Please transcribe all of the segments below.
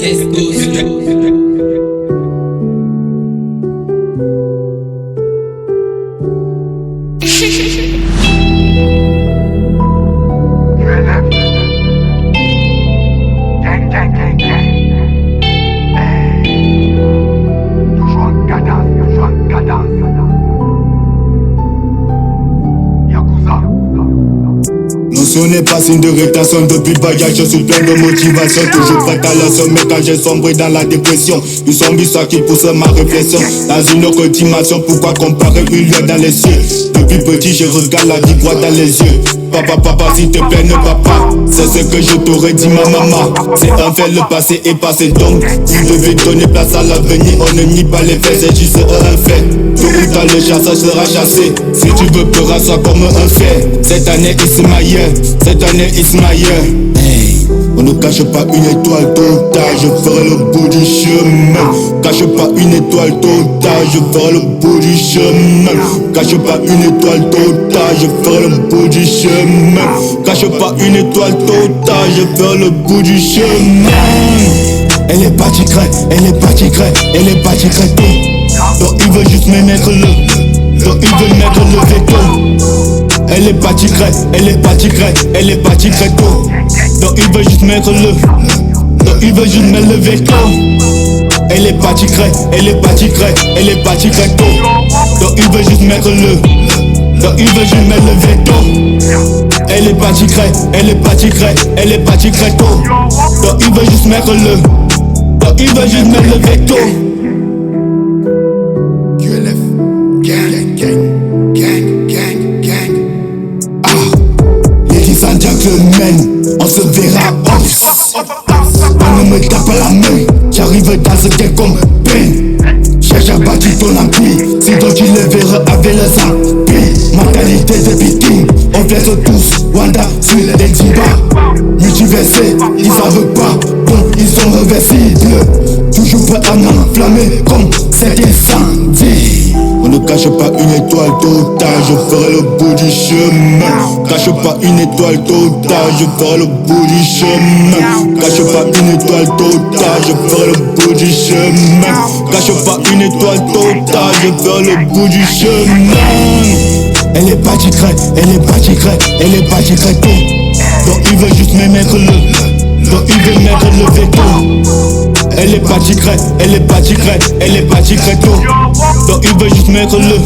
Gang, gang, gang, gang. Toujours un cadavre, Yakuza. Notion n'est pas signe de rétention. Depuis bagage, je suis plein de motivation. Toujours prêt à la sommet quand j'ai sombré dans la dépression. Une zombie ça qui pousse ma réflexion. Dans une autre dimension, pourquoi comparer une lueur dans les cieux? Depuis petit, je regarde la vie droit dans les yeux. Papa, papa, s'il te plaît, ne va pas. C'est ce que je t'aurais dit, ma maman. C'est un fait, le passé est passé, donc vous devez donner place à l'avenir. On ne nie pas les faits, c'est juste un fait. Tôt ou tard, le chasseur sera chassé. Si tu veux pleurer, sois comme un fait. Cette année, it's my year. Cette année, it's my year. Hey, on ne cache pas une étoile, tôt ou tard, je ferai le bout du chemin. Cache pas une étoile, tôt ou tard, je ferai le bout du chemin. Cache pas une étoile, tôt ou tard, je ferai le bout du chemin. Cache pas une étoile, tôt ou tard, je ferai le bout du chemin. Elle est pas tigre, elle est pas tigre, elle est pas tigre tôt. Donc il veut juste me mettre le, donc il veut mettre le veto. Elle est pas tigre, elle est pas tigre, elle est pas tigre tôt. Donc il veut juste mettre le, donc il veut juste mettre le veto. Elle est pas tigre, elle est pas tigre, elle est pas tigre tôt. Donc il veut juste mettre le, donc il veut juste mettre le veto. Elle est pas tigre, elle est pas tigre, elle est pas tigre tôt. Donc il veut juste mettre le, donc il veut juste mettre le veto. QLF, gang, gang, gang, gang, gang. Ladies and gentlemen, on se verra off. On ne me tape pas la main, j'arrive dans ce game comme pain. Cherche à bâtir ton empire, sinon tu le verras avec les empires. Mentalité de viking, on blesse tous, Wanda sur les dibas. Multiversés, ils en veulent pas, donc ils sont réversibles. Toujours prêts à m'enflammer comme cet incendie. On ne cache pas une étoile, tôt ou tard, je ferai le bout du chemin. Cache pas une étoile, tôt ou tard, je ferai le bout du chemin. Cache pas une étoile, tôt ou tard, je ferai le bout du chemin. Cache pas une étoile, tôt ou tard, je ferai le bout du chemin. Elle est pas tigre, elle est pas tigre, elle est pas tigre tôt. Donc il veut juste me mettre le, donc il veut mettre le veto. Elle est pas tigre, elle est pas tigre, elle est pas tigre tôt. Donc il veut juste mettre le,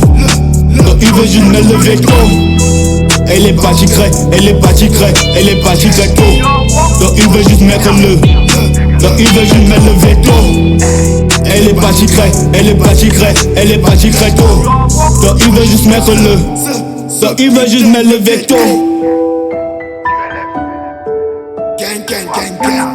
donc il veut juste mettre le veto. Elle est pas tigre, elle est pas tigre, elle est pas tigre tôt. Donc il veut juste mettre le, donc il veut juste mettre le veto. Elle est pas tigre, elle est pas tigre, elle est pas tigre tôt. Donc il veut juste mettre le, donc il veut juste mettre le veto. Gang, gang, gang, gang.